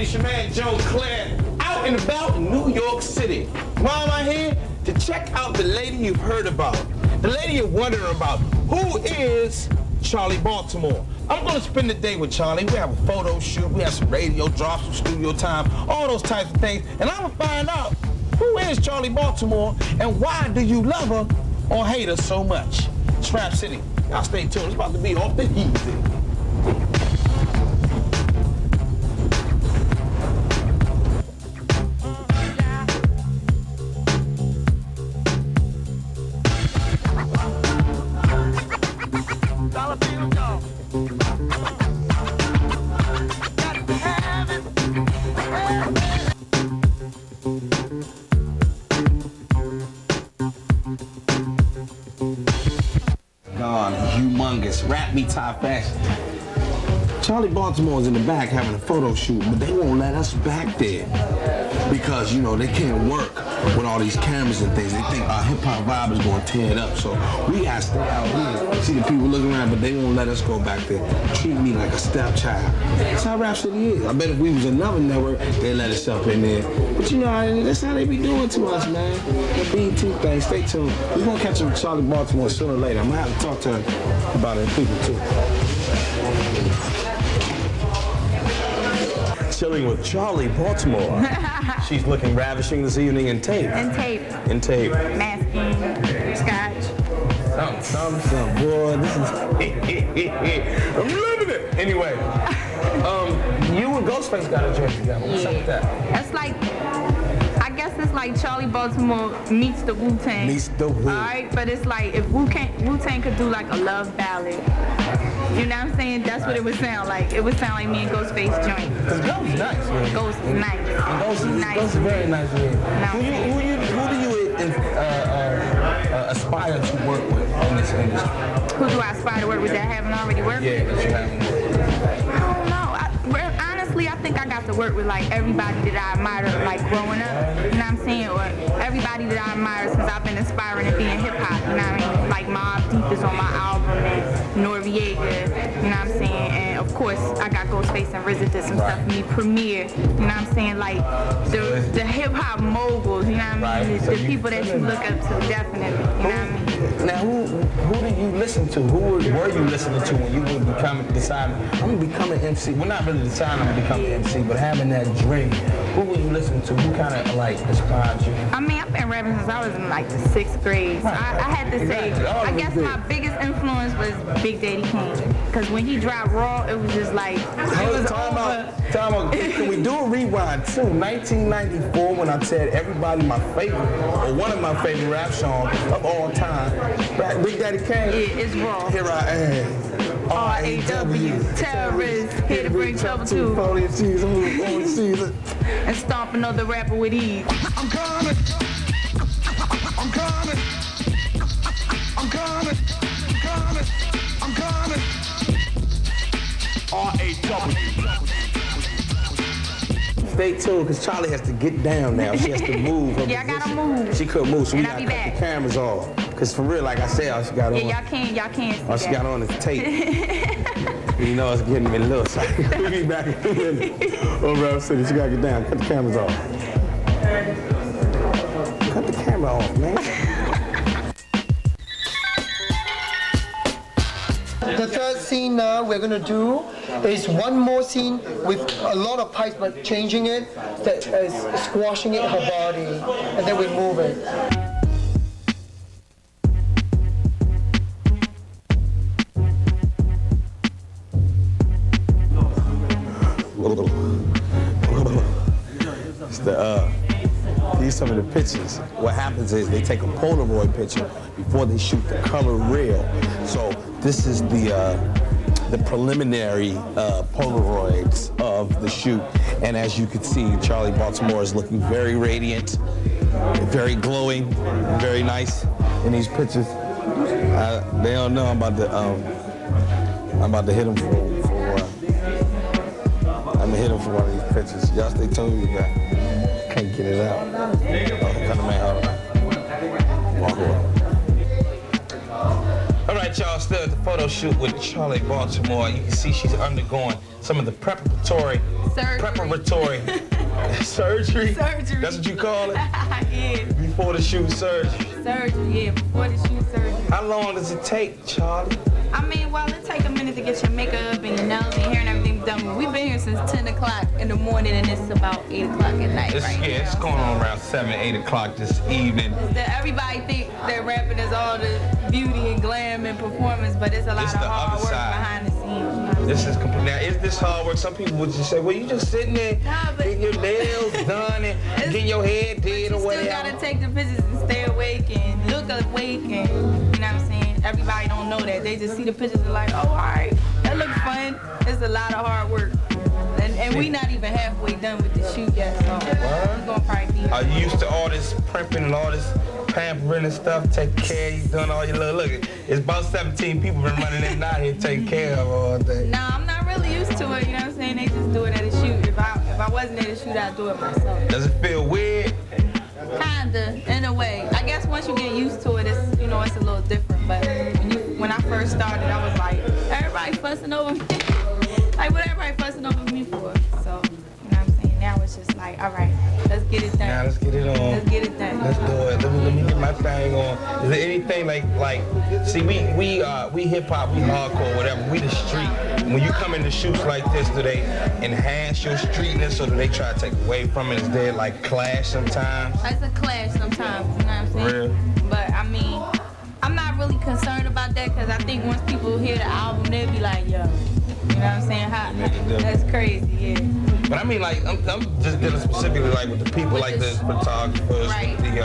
It's your man, Joe Clair, out and about in New York City. Why am I here? To check out the lady you've heard about. The lady you're wondering about. Who is Charli Baltimore? I'm gonna spend the day with Charli. We have a photo shoot, we have some radio drops, some studio time, all those types of things. And I'm gonna find out who is Charli Baltimore and why do you love her or hate her so much? It's Rap City. Y'all stay tuned. It's about to be off the easy. Humongous, rap me top fashion. Charli Baltimore's in the back having a photo shoot, but they won't let us back there because, you know, they can't work with all these cameras and things. They think our hip-hop vibe is going to tear it up, so we got to stay out here. See the people looking around, but they won't let us go back there. Treat me like a stepchild. That's how Rap City is. I bet if we was another network, they'd let us up in there. But you know, that's how they be doing to us, man. The BET thing, stay tuned. We're going to catch up with Charli Baltimore sooner or later. I'm going to have to talk to her about her people, too. Chilling with Charli Baltimore. She's looking ravishing this evening in tape. In tape. In tape. Masking, scotch. Some, boy, this is I'm loving it. Anyway, you and Ghostface got a joint together. What's up with that? That's like, I guess it's like Charli Baltimore meets the Wu-Tang. Meets the Wu. Alright, but it's like if Wu-Tang could do like a love ballad. You know what I'm saying? That's what it would sound like. It would sound like me and Ghostface joint. Because Ghost is nice, man. Ghost is nice. And Ghost is very nice, man. Who do you aspire to work with in this industry? Who do I aspire to work with that I haven't already worked with? Yeah, that you haven't. I don't know. Honestly, I think I got to work with like everybody that I admired like growing up. You know what I'm saying? Or everybody that I admired since I've been inspiring and being hip hop. You know what I mean? Like Mobb Deep is on my album and Noriega. You know what I'm saying? And of course, I got Ghostface and RZA did some stuff for me. Premier. You know what I'm saying? Like the hip hop moguls. You know what I mean? The people that you look up to, definitely. You know what I mean? Now, who do you listen to? Who were you listening to when you were deciding, I'm going to become an MC? Well, not really deciding I'm going to become an MC, but having that dream. Who were you listening to? Who kind of, like, inspired you? I mean, I've been rapping since I was in, like, the 6th grade. So I had to say, I guess my biggest influence was Big Daddy Kane. Because when he dropped Raw, it was just like, it was over. Time out. Can we do a rewind, too? 1994, when I said everybody my favorite, or one of my favorite rap songs of all time, Big Daddy Kane. Yeah, it's Raw. Here I am. R-A-W, terrorists, here to bring trouble to. And stomp another rapper with ease. I'm coming. I'm coming. I'm coming. I'm coming. R-A-W. Stay tuned, because Charli has to get down now. She has to move. Yeah, I gotta move. She couldn't move, so we and gotta cut the cameras off. Because for real, like I said, all she got on. Yeah, y'all can't see all she got on is tape. You know it's getting me a little excited. We'll be back in a minute. Oh, Rap City, she gotta get down. Cut the cameras off. Cut the camera off, man. The third scene now we're going to do is one more scene with a lot of pipes, but changing it, that is squashing it her body, and then we move it. These are some of the pictures. What happens is they take a Polaroid picture before they shoot the color reel. So this is the preliminary Polaroids of the shoot. And as you can see, Charli Baltimore is looking very radiant, very glowing, very nice in these pictures. They don't know I'm about to hit them for one. I'm gonna hit them for one of these pictures. Y'all stay tuned with that. Can't get it out. Cut the man out. Walk away. All right, y'all, still at the photo shoot with Charli Baltimore. You can see she's undergoing some of the preparatory surgery. That's what you call it? Yeah. Before the shoot surgery. Surgery, yeah, before the shoot surgery. How long does it take, Charli? I mean, well, it take a minute to get your makeup and your nails and your hair and everything done. But we've been here since 10 o'clock in the morning, and it's about 8 o'clock at night It's going on around 7, 8 o'clock this evening. Everybody think that rapping is all the beauty and glam and performance, but it's a lot of hard work behind the scenes. This is complete. Now, is this hard work? Some people would just say, well, you just sitting there, getting your nails done and getting your hair did or whatever. You still gotta take the pictures and stay awake and look awake and, you know what I'm saying? Everybody don't know that. They just see the pictures and like, oh, all right, that looks fun. It's a lot of hard work. And we not even halfway done with the shoot yet, so we're gonna probably be. Are you used to all this primping and all this pampering and stuff, taking care, you doing all your little, look, it's about 17 people been running in and out here taking care of all day. Nah, I'm not really used to it, you know what I'm saying? They just do it at a shoot. If I wasn't at a shoot, I'd do it myself. Does it feel weird? Kinda, in a way. I guess once you get used to it, it's, you know, it's a little different, but when I first started, I was like, everybody fussing over me. Like, what everybody fussing over me for? So, you know what I'm saying? Now it's just like, all right, let's get it done. Now let's get it on. Let's get it done. Let's do it. Let me get my thing on. Is there anything like see, we hip hop, we hardcore, whatever. We the street. When you come into shoots like this, do they enhance your streetness or do they try to take away from it? Is there like clash sometimes? It's a clash sometimes, you know what I'm saying? Real? But I mean, I'm not really concerned about that because I think once people hear the album, they'll be like, yo, you know what I'm saying? That's crazy, yeah. But I mean, like, I'm just dealing specifically like with the people, like the photographers, right. the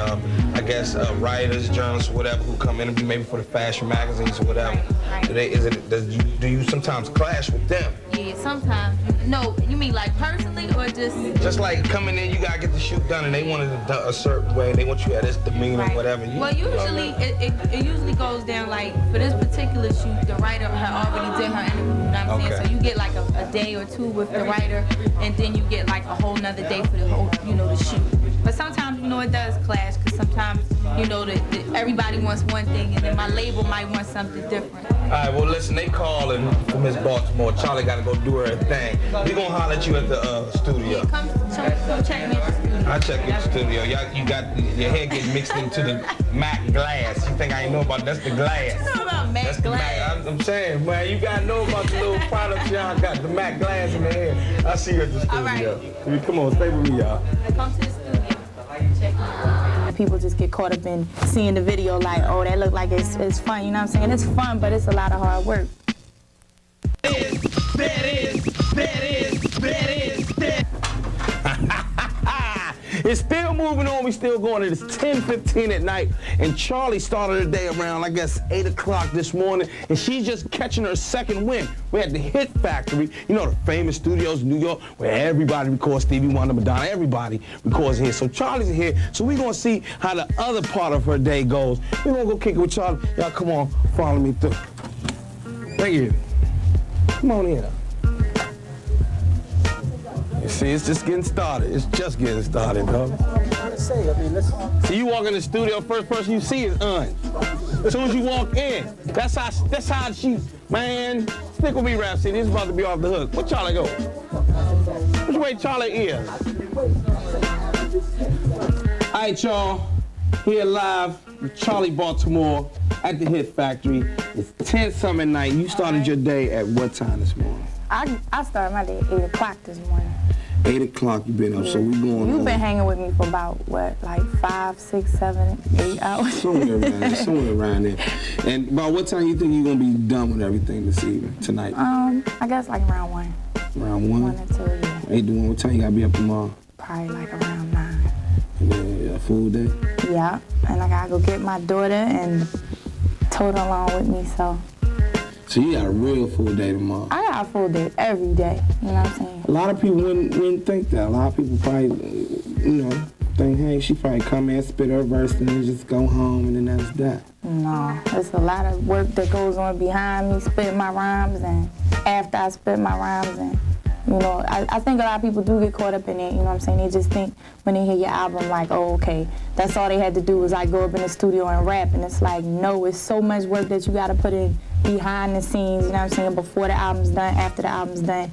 I guess writers, journalists, whatever, who come in maybe for the fashion magazines or whatever. Right. Do you sometimes clash with them? Yeah, sometimes. No, you mean like personally or just? Just like coming in, you gotta get the shoot done, and they want it done a certain way, and they want you at this demeanor, Right. whatever. Well, usually it usually goes down like for this particular shoot, the writer had already did her interview. You know what I'm saying? So you get like a day or two with the writer, and then you get like a whole nother day for the whole, you know, the shoot. But sometimes, you know, it does clash because sometimes, you know, everybody wants one thing, and then my label might want something different. All right, well, listen, they calling for Miss Baltimore. Charli got to go do her thing. We gonna holler at you at the studio. Yeah, come check me at the studio. I'll check in the studio. You got your hair getting mixed into the Mac glass. You think I ain't know about that's the glass? You know about Mac glass? I'm saying, man, you gotta know about the little products y'all got. The Mac glass in the hair. I see you at the studio. All right. Come on, stay with me, y'all. Come to the studio. Check me out. People just get caught up in seeing the video like, oh, that look like it's fun, you know what I'm saying? It's fun, but it's a lot of hard work. That is. It's still moving on. We still going. It's 10:15 at night, and Charli started her day around, I guess, 8 o'clock this morning, and she's just catching her second win. We're at the Hit Factory, you know, the famous studios in New York, where everybody records Stevie Wonder, Madonna, everybody records here. So Charli's here, so we're going to see how the other part of her day goes. We're going to go kick it with Charli. Y'all, come on, follow me through. Thank you. Come on in. See, it's just getting started. It's just getting started, dog. See, you walk in the studio, first person you see is Unj. As soon as you walk in, that's how she, man, stick with me, Rap City. It's about to be off the hook. Where Charli go? Which way Charli is? All right, y'all, here live with Charli Baltimore at the Hit Factory. It's 10-something at night. You started your day at what time this morning? I started my day at 8 o'clock this morning. 8 o'clock you been up, so we going You've on. been hanging with me for about, what, like 5, 6, 7, 8 hours? somewhere around there. And about what time you think you're going to be done with everything this evening, tonight? I guess like around 1. Around 1? 1 or 2, yeah. 8 to 1, what time you got to be up tomorrow? Probably like around 9. And then a full day? Yeah, and I gotta go get my daughter and tote her along with me, so. So you got a real full day tomorrow? I got a full day every day, you know what I'm saying? A lot of people wouldn't think that. A lot of people probably, you know, think, hey, she probably come in, spit her verse, and then just go home, and then that's that. No, there's a lot of work that goes on behind me spitting my rhymes, and after I spit my rhymes, and You know, I think a lot of people do get caught up in it, you know what I'm saying? They just think when they hear your album, like, oh, okay, that's all they had to do was like go up in the studio and rap. And it's like, no, it's so much work that you got to put in behind the scenes, you know what I'm saying, before the album's done, after the album's done.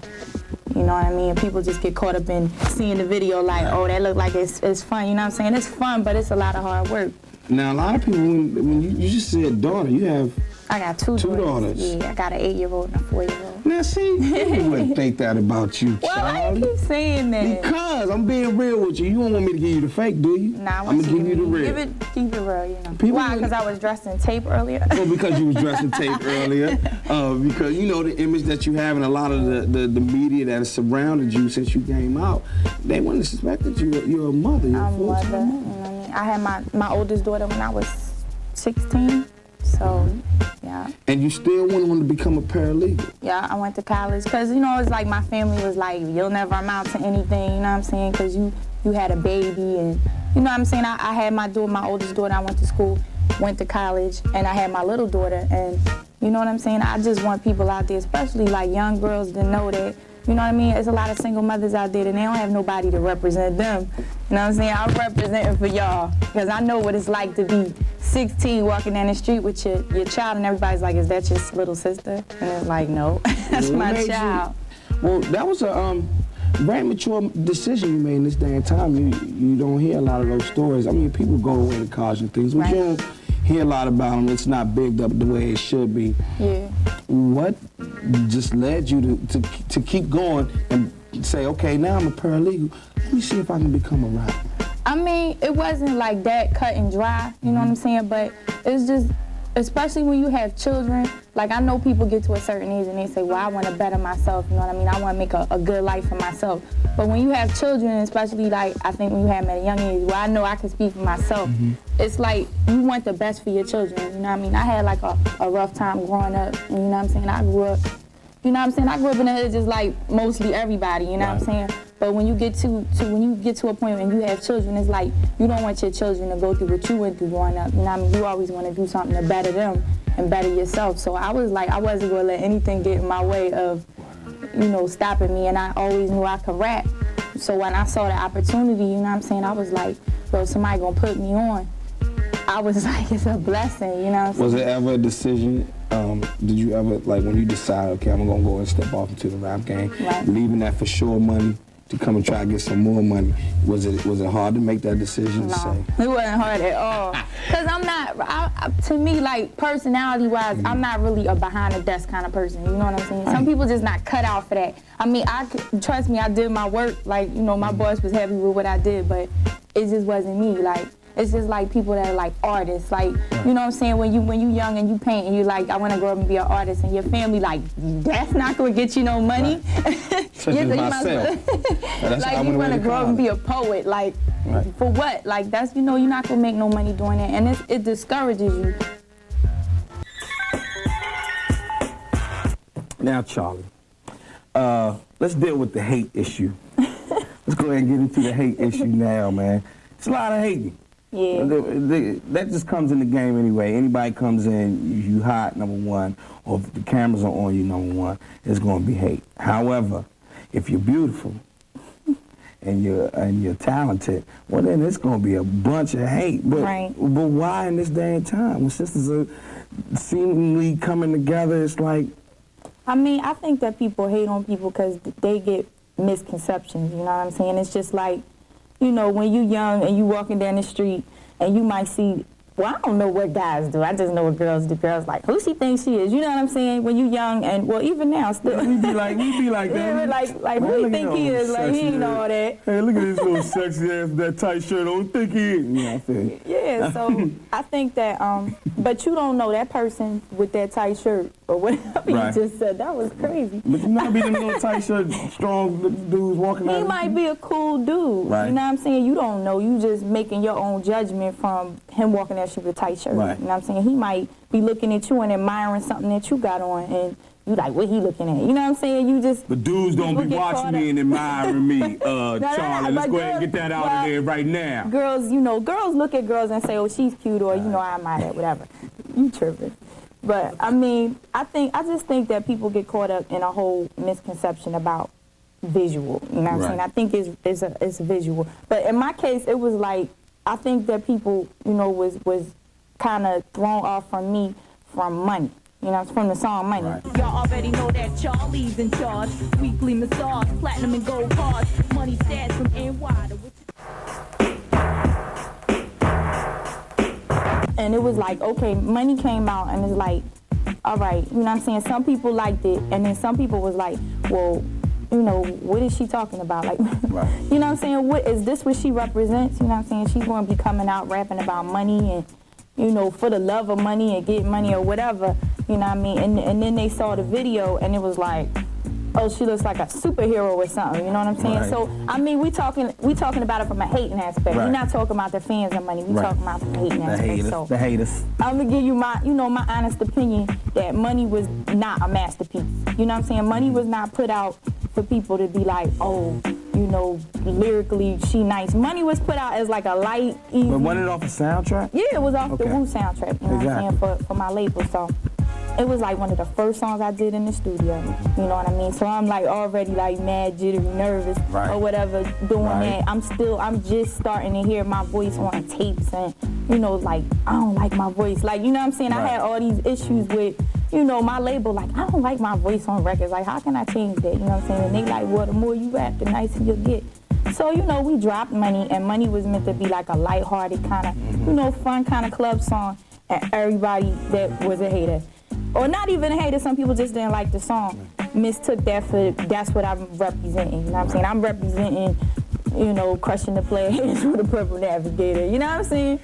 You know what I mean? People just get caught up in seeing the video like, oh, that look like it's fun, you know what I'm saying? It's fun, but it's a lot of hard work. Now, a lot of people, when you just said daughter, you have I got two daughters. Yeah, I got an 8-year-old and a 4-year-old. Now, see, people wouldn't think that about you, Charli. Why do you keep saying that? Because I'm being real with you. You don't want me to give you the fake, do you? Nah, I'm going to give you the real. Keep it real, you know. Why? Because I was dressed in tape earlier? Well, because you was dressed in tape earlier. Because, you know, the image that you have and a lot of the media that has surrounded you since you came out, they wouldn't suspect that you're a mother. You're I'm a mother. You know what I mean? I had my oldest daughter when I was 16. So, yeah. And you still went on to become a paralegal? Yeah, I went to college because, you know, it's like my family was like, you'll never amount to anything, you know what I'm saying? Because you had a baby and, you know what I'm saying? I had my oldest daughter, I went to school, went to college, and I had my little daughter. And, you know what I'm saying? I just want people out there, especially like young girls, to know that, you know what I mean? There's a lot of single mothers out there and they don't have nobody to represent them. You know what I'm saying? I'm representing for y'all because I know what it's like to be 16 walking down the street with your child and everybody's like, is that your little sister? And it's like, no, that's my child. Well, that was a very mature decision you made in this day and time. You don't hear a lot of those stories. I mean, people go away to college and things, but right. You don't hear a lot about them. It's not bigged up the way it should be. Yeah. What just led you to keep going and say, okay, now I'm a paralegal. Let me see if I can become a rapper. I mean, it wasn't like that cut and dry, you know what I'm saying? But it's just, especially when you have children, like I know people get to a certain age and they say, well, I want to better myself, you know what I mean? I want to make a good life for myself. But when you have children, especially like I think when you have them at a young age, well, I know I can speak for myself. It's like you want the best for your children, you know what I mean? I had like a rough time growing up, and you know what I'm saying? I grew up, you know what I'm saying? I grew up in the hood just like mostly everybody, you know what I'm saying? But when you get to a point when you have children, it's like you don't want your children to go through what you went through growing up. You know what I mean? You always want to do something to better them and better yourself. So I was like, I wasn't going to let anything get in my way of, you know, stopping me. And I always knew I could rap. So when I saw the opportunity, you know what I'm saying? I was like, well, somebody going to put me on. I was like, it's a blessing, you know what I'm saying? Was it ever a decision, did you ever, like when you decided, okay, I'm going to go and step off into the rap game, leaving that for sure money to come and try to get some more money, was it hard to make that decision? No, to say? It wasn't hard at all. Because I'm not, to me, like personality-wise, I'm not really a behind-the-desk kind of person, you know what I'm saying? Some people just not cut out for that. I mean, trust me, I did my work, like, you know, my boss was happy with what I did, but it just wasn't me, like. It's just like people that are like artists, like, you know what I'm saying, when you young and you paint and you like, I want to grow up and be an artist, and your family like, that's not going to get you no money. Such as myself. Like you want to grow up and be a poet, like, for what? Like that's, you know, you're not going to make no money doing that, and it discourages you. Now, Charli, let's deal with the hate issue. Let's go ahead and get into the hate issue now, man. It's a lot of hating. Yeah. That just comes in the game anyway. Anybody comes in, you hot, number one, or if the cameras are on you, number one, it's going to be hate. However, if you're beautiful and you're talented, well then it's going to be a bunch of hate. But why in this day and time when sisters are seemingly coming together? It's like, I mean, I think that people hate on people because they get misconceptions. You know what I'm saying? It's just like, you know, when you young and you walking down the street and you might see, well, I don't know what guys do. I just know what girls do. Girls like, who she thinks she is? You know what I'm saying? When you young and, well, even now still. We be like that. Yeah, like who you think he is? Like, he ain't all that. Hey, look at this little sexy ass with that tight shirt on. Think he is. Yeah, I feel you. Yeah, so I think that, but you don't know that person with that tight shirt or whatever you just said. That was crazy. But you might be them little tight shirt, strong dudes walking out. He might be a cool dude. Right. You know what I'm saying? You don't know. You just making your own judgment from him walking that shit with a tight shirt. Right. You know what I'm saying? He might be looking at you and admiring something that you got on, and you like, what he looking at? You know what I'm saying? You just. But dudes don't be watching me and admiring me, Charli. Let's go ahead and get that out of there right now. Girls, you know, girls look at girls and say, oh, she's cute, or, you know, I admire that, whatever. You tripping. But, I mean, I just think that people get caught up in a whole misconception about visual. You know what I'm saying? I think it's a visual. But in my case, it was like, I think that people, you know, was kind of thrown off from me from money. You know, from the song Money. Right. Y'all already know that Charli's in charge. Weekly massage, platinum and gold cards. Money stats from NY to... And it was like, okay, Money came out and it's like, all right, you know what I'm saying? Some people liked it, and then some people was like, well, you know, what is she talking about? Like, right. You know what I'm saying? What is this what she represents? You know what I'm saying? She's going to be coming out rapping about money and, you know, for the love of money and getting money or whatever, you know what I mean? And then they saw the video and it was like, oh, she looks like a superhero or something, you know what I'm saying? Right. So, I mean, we talking about it from a hating aspect. Right. We're not talking about the fans and money. We're talking about the hating aspect. The haters. I'm going to give you my, you know, my honest opinion that Money was not a masterpiece. You know what I'm saying? Money was not put out for people to be like, oh, you know, lyrically, she nice. Money was put out as like a light, easy. But wasn't it off a soundtrack? Yeah, it was off the Wu soundtrack, you know what I'm saying, for my label. So it was like one of the first songs I did in the studio, you know what I mean? So I'm like already like mad, jittery, nervous, or whatever, doing that. I'm just starting to hear my voice on tapes and, you know, like, I don't like my voice. Like, you know what I'm saying? I had all these issues with, you know, my label, like, I don't like my voice on records. Like, how can I change that? You know what I'm saying? And they like, well, the more you rap, the nicer you'll get. So, you know, we dropped Money, and Money was meant to be like a lighthearted kind of, you know, fun kind of club song. And everybody that was a hater, or not even a hater, some people just didn't like the song, mistook that for, that's what I'm representing. You know what I'm saying? I'm representing, you know, crushing the players with a purple navigator. You know what I'm saying?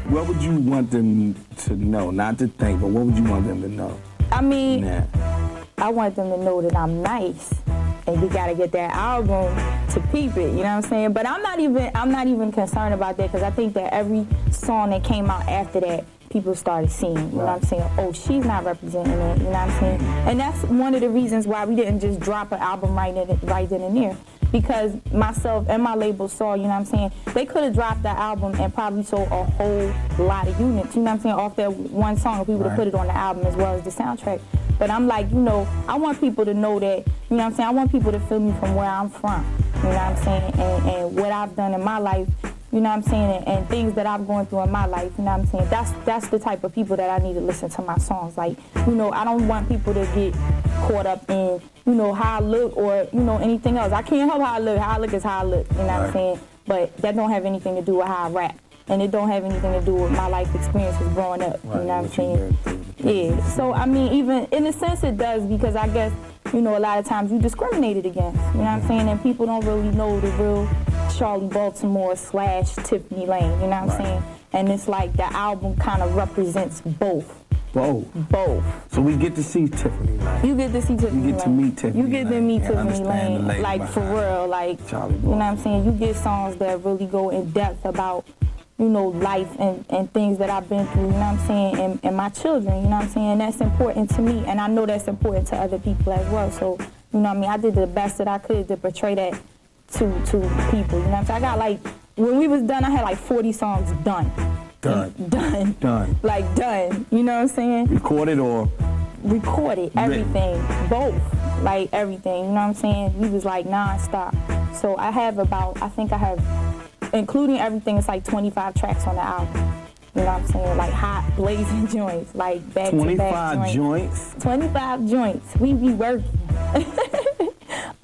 What would you want them to know? Not to think, but what would you want them to know? I mean, I want them to know that I'm nice, and we gotta get that album to peep it. You know what I'm saying? But I'm not even concerned about that, because I think that every song that came out after that, people started seeing. You know what I'm saying? Oh, she's not representing it. You know what I'm saying? And that's one of the reasons why we didn't just drop an album right then and there. Because myself and my label saw, you know what I'm saying, they could have dropped the album and probably sold a whole lot of units, you know what I'm saying, off that one song if we would have put it on the album as well as the soundtrack. But I'm like, you know, I want people to know that, you know what I'm saying, I want people to feel me from where I'm from, you know what I'm saying, and what I've done in my life, you know what I'm saying, and things that I've gone through in my life, you know what I'm saying. That's the type of people that I need to listen to my songs. Like, you know, I don't want people to get caught up in, you know, how I look or, you know, anything else. I can't help how I look. How I look is how I look, you know what I'm saying? But that don't have anything to do with how I rap. And it don't have anything to do with my life experiences growing up, you know what I'm saying? Yeah, so I mean, even in a sense it does, because I guess, you know, a lot of times you discriminated against, you know what I'm saying? And people don't really know the real Charli Baltimore / Tiffany Lane, you know what I'm saying? And it's like the album kind of represents both. Both. So we get to see Tiffany Lane. You get to see Tiffany Lane. You get to meet Tiffany Lane. You get to meet Tiffany Lane, like for real, like, you know what I'm saying? You get songs that really go in depth about, you know, life and things that I've been through, you know what I'm saying, and my children, you know what I'm saying? That's important to me, and I know that's important to other people as well. So, you know what I mean? I did the best that I could to portray that to people, you know what I'm saying? I got like, when we was done, I had like 40 songs done. Done. Like done, you know what I'm saying? Recorded or? Recorded, everything, both, like everything, you know what I'm saying? We was like non-stop. So I have about, I think I have, including everything, it's like 25 tracks on the album. You know what I'm saying? Like hot, blazing joints, like back-to-back joints. 25 joints. We be working.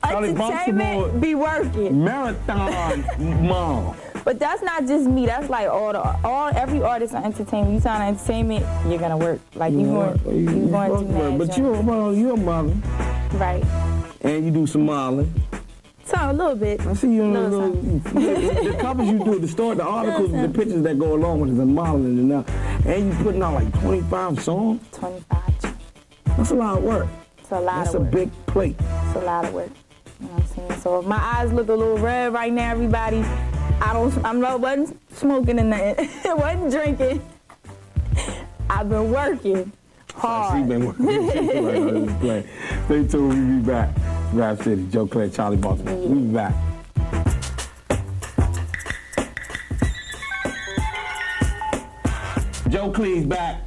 Entertainment be working. Marathon mom. But that's not just me. That's like every artist on entertainment. You sign entertainment, you're gonna work. Like you going to do mad. But you're a mother. Right. And you do some modeling. So a little bit. I see you in the covers you do, the articles, the pictures that go along with it, the modeling and you putting out like 25 songs. 25. That's a lot of work. It's a lot of work. That's a big plate. It's a lot of work. You know what I'm saying? So if my eyes look a little red right now, everybody, wasn't smoking and nothing. Wasn't drinking. I've been working hard. She's been working. Stay tuned, we'll be back. Rap City, Joe Clair, Charli Baltimore. We'll be back. Joe Clair's back.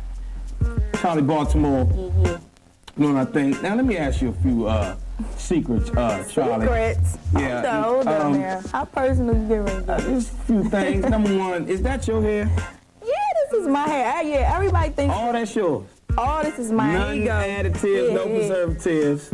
Charli Baltimore. Yeah. Doing our thing. Now let me ask you a few secrets, Charli. Secrets? Yeah. Hold on there. How personal you get right there? Just a few things. Number one, is that your hair? Yeah, this is my hair. Yeah, everybody thinks. All that's yours. All this is my hair. None additives, no preservatives.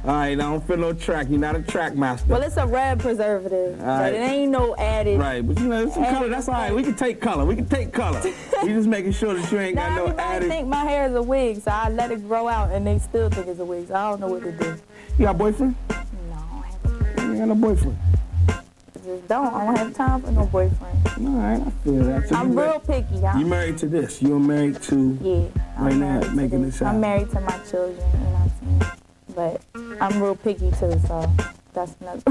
All right, I don't feel no track. You're not a track master. Well, it's a red preservative, but it ain't no added. Right, but you know, some color, that's all right. We can take color. We just making sure that you ain't got no everybody added. think my hair is a wig, so I let it grow out, and they still think it's a wig, so I don't know what to do. You got a boyfriend? No, You ain't got no boyfriend. I just don't. I don't have time for no boyfriend. All right, I feel that. So I'm real picky, y'all. You married to this. You're married to right now, making this out. I'm married to my children, you know what I'm saying? But I'm real picky too, so that's another.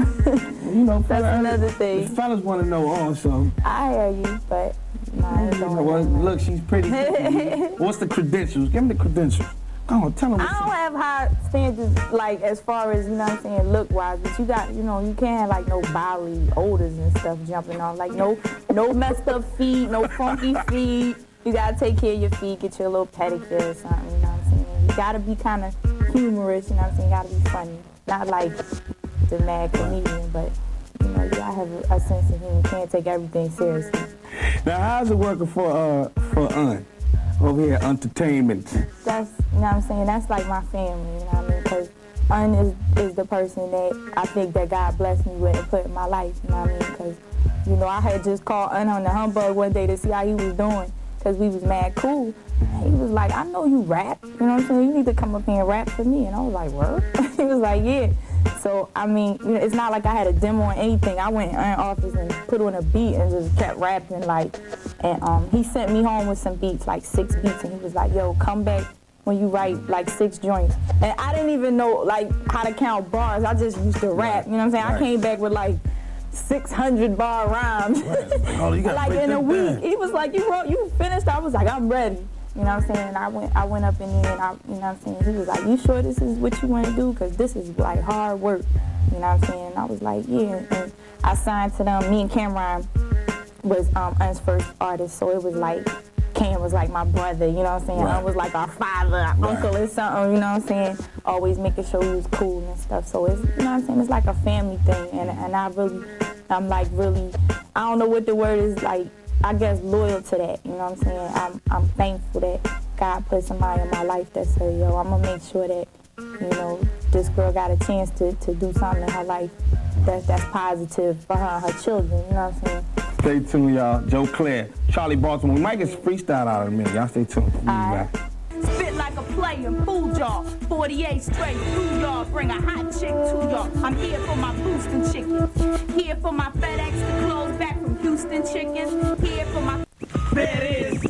You know, that's another thing. The fellas want to know also. I hear you, but nah, it don't Well, matter. look, she's pretty. What's the credentials? Give me the credentials. Go on, tell them. I don't have high standards, like, as far as, you know what I'm saying, look-wise, but you got, you know, you can't have, like, no bodily odors and stuff jumping off, like, no messed up feet, no funky feet. You gotta take care of your feet, get your little pedicure or something, you know what I'm saying? You gotta be kind of humorous, you know what I'm saying? You gotta be funny. Not like the mad comedian, but, you know, you gotta have a sense of humor. You can't take everything seriously. Now, how's it working for over here, entertainment? That's, you know what I'm saying, that's like my family, you know what I mean? Because is the person that I think that God blessed me with and put in my life, you know what I mean? Because, you know, I had just called on the humbug one day to see how he was doing, because we was mad cool. He was like, I know you rap, you know what I'm saying? You need to come up here and rap for me. And I was like, what? He was like, yeah. So, I mean, you know, it's not like I had a demo or anything. I went in office and put on a beat and just kept rapping, like, and he sent me home with some beats, like 6 beats, and he was like, yo, come back when you write, like, 6 joints. And I didn't even know, like, how to count bars. I just used to rap, you know what I'm saying? I came back with, like, 600 bar rhymes. Oh, you like, in a week. He was like, you finished? I was like, I'm ready. You know what I'm saying? And I went up in there and you know what I'm saying? He was like, you sure this is what you want to do? Because this is like hard work. You know what I'm saying? And I was like, yeah. And I signed to them. Me and Cameron was Un's first artist. So it was like, Cam was like my brother, you know what I'm saying? Un was like our father, uncle or something, you know what I'm saying? Always making sure he was cool and stuff. So it's, you know what I'm saying? It's like a family thing. And I'm like really, I don't know what the word is, like, I guess loyal to that, you know what I'm saying? I'm thankful that God put somebody in my life that said, yo, I'm gonna make sure that, you know, this girl got a chance to do something in her life that's positive for her and her children, you know what I'm saying? Stay tuned, y'all. Joe Clair, Charli Baltimore. We might get some freestyle out of a minute. Y'all stay tuned. We'll be back. Spit like a player in food jar. 48 straight through y'all. Bring a hot chick to y'all. I'm here for my Houston chickens. Here for my FedEx to close back from Houston chickens. Here for my... There it is.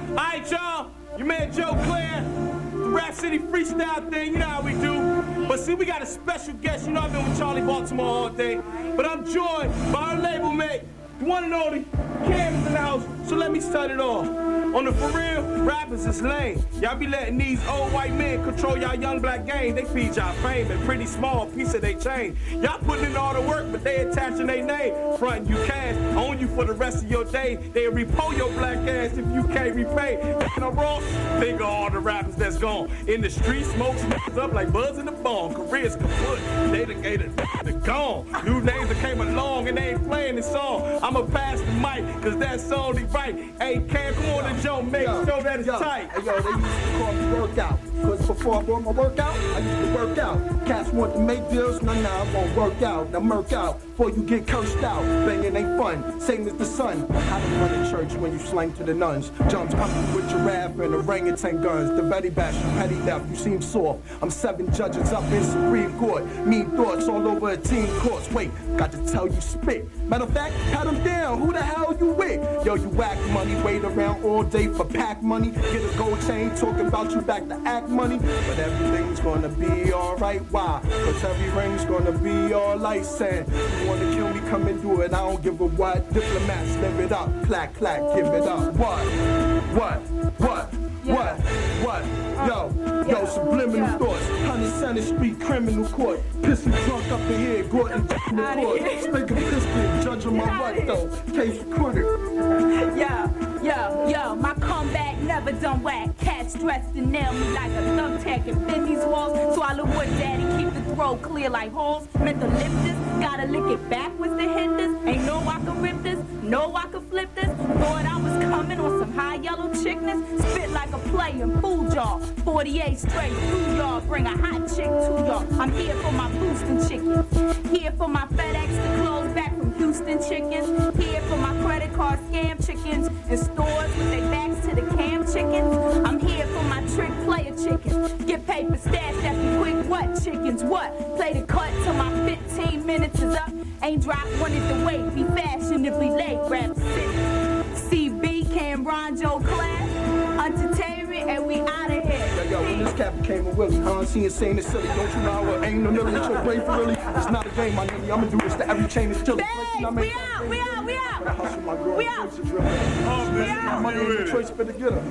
All right, y'all. Your man Joe Clair. The Rap City freestyle thing. You know how we do. But see, we got a special guest. You know I've been with Charli Baltimore all day. But I'm joined by our label mate, the one and only Cam in the house. So let me start it off. On the for real, rappers is lame. Y'all be letting these old white men control y'all young black game. They feed y'all fame and pretty small piece of they chain. Y'all putting in all the work, but they attaching their name. Frontin' you cash, own you for the rest of your day. They repo your black ass if you can't repay. And I'm wrong, think of all the rappers that's gone. In the street, smoke snaps up like buzz in the bomb. Careers kaput, they gone. New names that came along and they ain't playing this song. I'ma pass the mic, cause that's only right. Hey, Cam, come on and Joe, make sure that it's tight. Hey, yo, they used to call me workout. Cause before I bought my workout, I used to work out. Cats want to make deals, nah, I won't work out. Now murk out, before you get cursed out. Banging ain't fun, same as the sun. How to run a church when you slang to the nuns. Jumps coming with giraffe and orangutan guns. The very bash, you petty left, you seem soft. I'm 7 judges up in Supreme Court. Mean thoughts all over a team course. Wait, got to tell you spit. Matter of fact, pat him down, who the hell you with? Yo, you whack money, wait around all day for pack money. Get a gold chain, talking about you back to act money. But everything's gonna be alright, why? Cause every ring's gonna be all light sand. You wanna kill me, come and do it, I don't give a what. Diplomats, live it up, clack, clack, give it up. What? Yo, subliminal thoughts. 100 Street criminal court. Pissing drunk up in here, Gordon in the court. Speaking pistol, judge on my right though. Case recorded. Yo, my comeback never done whack. Cats dressed to nail me like a thumbtack and bend these walls. Swallow wood, daddy, keep the throat clear like holes. Meant to lift this, gotta lick it backwards to hit this. Ain't no I can rip this, no I can flip this. Thought I was coming on some high yellow chickness. Spit like a play in food y'all. 48 straight through y'all, bring a hot chick to y'all. I'm here for my boosting chicken. Here for my FedEx to close back from Houston chickens. Here for my credit card scam chickens. In stores with their backs to the cam chickens. I'm here for my trick player chickens. Get paper stash that be quick what chickens what? Play the cut till my 15 minutes is up. Ain't dropped one at the wait. Be fashionably late. Rap CB, Cameron, Joe Clair. Entertainment and we out of here. Yo, when this cat became a willie, huh? Seeing saying it's silly. Don't you know I ain't no nilly. It's your brain for really. It's not a game, my nigga. I'ma do this to every chain that's chilly. We out. I hustle my girl. We out. My money ain't the choice, better get her.